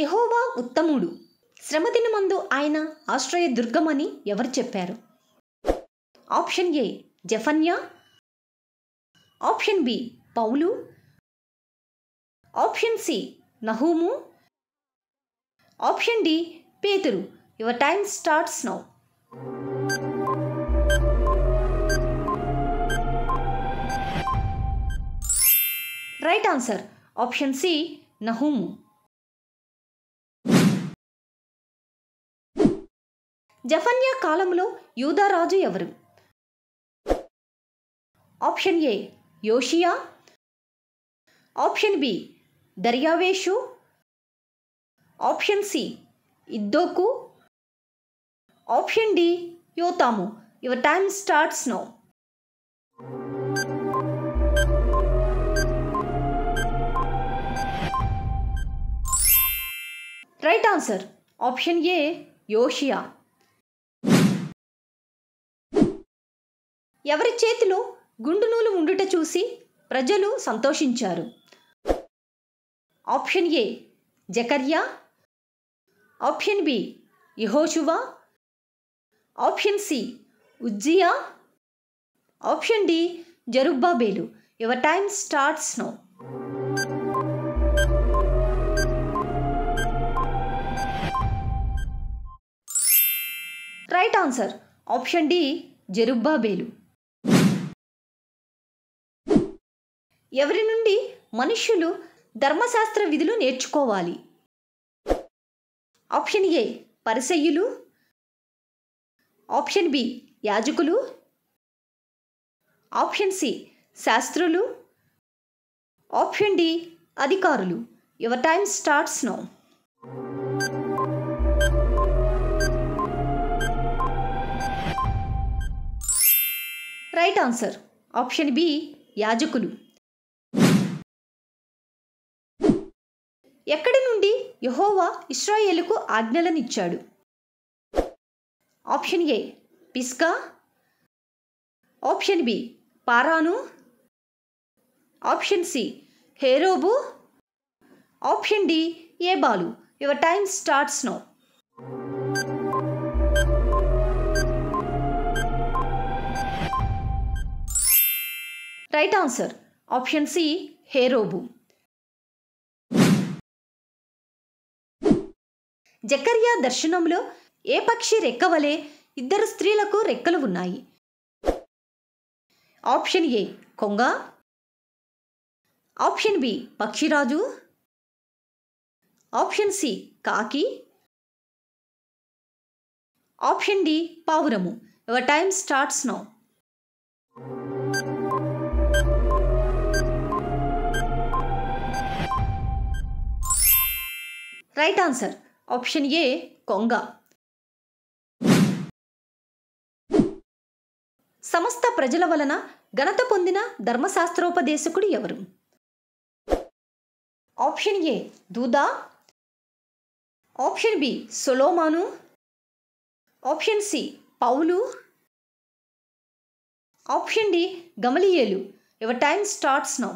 యెహోవా ఉత్తముడు, శ్రమదినమందు ఆయన ఆశ్రయ దుర్గమని ఎవరు చెప్పారు? ఆప్షన్ ఏ జెఫన్యా, ఆప్షన్ బి పౌలు, ఆప్షన్ సి నహూము, ఆప్షన్ డి పేతురు. Your time starts now. Right answer option C నహూము. జెఫన్యా కాలంలో యూదా రాజు ఎవరు? ఆప్షన్ ఏ యోషియా, ఆప్షన్ బి దర్యావేషు, ఆప్షన్ సి ఇద్దోకు, ఆప్షన్ డి యోతాము. Your time starts now. Right answer option A యోషియా. ఎవరి చేతిలో గుండు నూలు ఉండుట చూసి ప్రజలు సంతోషించారు? ఆప్షన్ ఏ జకర్యా, ఆప్షన్ బి యెహోషువ, ఆప్షన్ సి ఉజ్జియా, ఆప్షన్ డి జెరుబ్బాబెలు. Your time starts now. Right answer option D జెరుబ్బాబెలు. ఎవరి నుండి మనుష్యులు ధర్మశాస్త్ర విధులు నేర్చుకోవాలి? ఆప్షన్ ఏ పరిసయ్యులు, ఆప్షన్ బి యాజకులు, ఆప్షన్ సి శాస్త్రులు, ఆప్షన్ డి అధికారులు. Your time starts now. Right answer option B యాజకులు. ఎక్కడి నుండి యెహోవా ఇశ్రాయేలుకు ఆజ్ఞలనిచ్చాడు? ఆప్షన్ ఏ పిస్గా, ఆప్షన్ బి పారాను, ఆప్షన్ సి హేరోబు, ఆప్షన్ డి ఏబాలు. Your time starts now. Right answer option C హేరోబు. జకర్యా దర్శనంలో ఏ పక్షి రెక్కవలే ఇద్దరు స్త్రీలకు రెక్కలు ఉన్నాయి? ఆప్షన్ ఏ కొంగ, ఆప్షన్ బి పక్షిరాజు, ఆప్షన్ సి కాకి, ఆప్షన్ డి పావురము. Your time starts now. Right answer option A కొంగ. సమస్త ప్రజల వలన ఘనత పొందిన ధర్మశాస్త్రోపదేశకుడు ఎవరు? ఆప్షన్ ఏ దూదా, ఆప్షన్ బి సొలొమోను, ఆప్షన్ సి పౌలు, ఆప్షన్ డి గమలీయేలు. Your time starts now.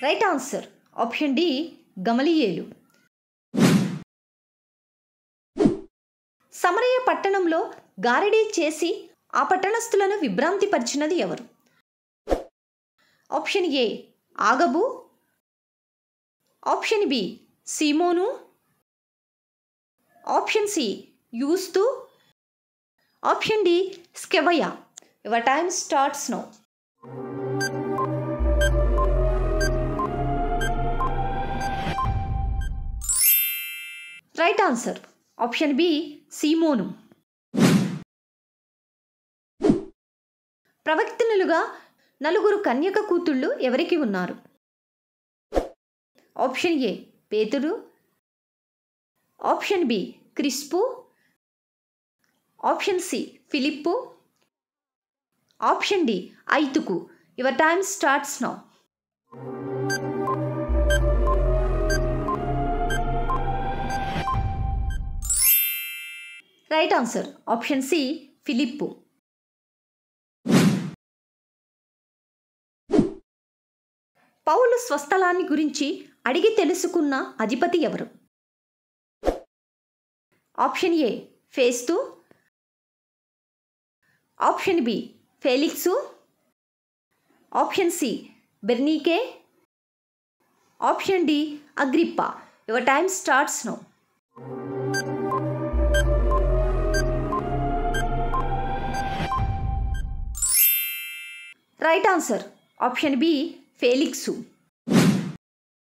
Right answer option D గమలీయేలు. సమరయ పట్టణంలో గారడీ చేసి ఆ పట్టణస్థులను విభ్రాంతిపరిచినది ఎవరు? ఆప్షన్ ఏ ఆగబు, ఆప్షన్ బి సీమోను, ఆప్షన్ సి యూస్తు, option D స్కెవయ. Your time starts now. Right answer option B సీమోను. ప్రవక్తనులుగా నలుగురు కన్యక కూతుళ్ళు ఎవరికి ఉన్నారు? ఆప్షన్ ఏ పేతురు, ఆప్షన్ బి క్రిస్పు, ఆప్షన్ సి ఫిలిప్పు, ఆప్షన్ డి ఐతుకు. Your time starts now. Right answer option C ఫిలిప్పు. పౌలు స్వస్థలాన్ని గురించి అడిగి తెలుసుకున్న అధిపతి ఎవరు? ఆప్షన్ ఏ ఫేస్తు, ఆప్షన్ బి ఫేలిక్సు, ఆప్షన్ సి బెర్నీకే, ఆప్షన్ డి అగ్రిప్పా. Your time starts now. Right answer option B Felix.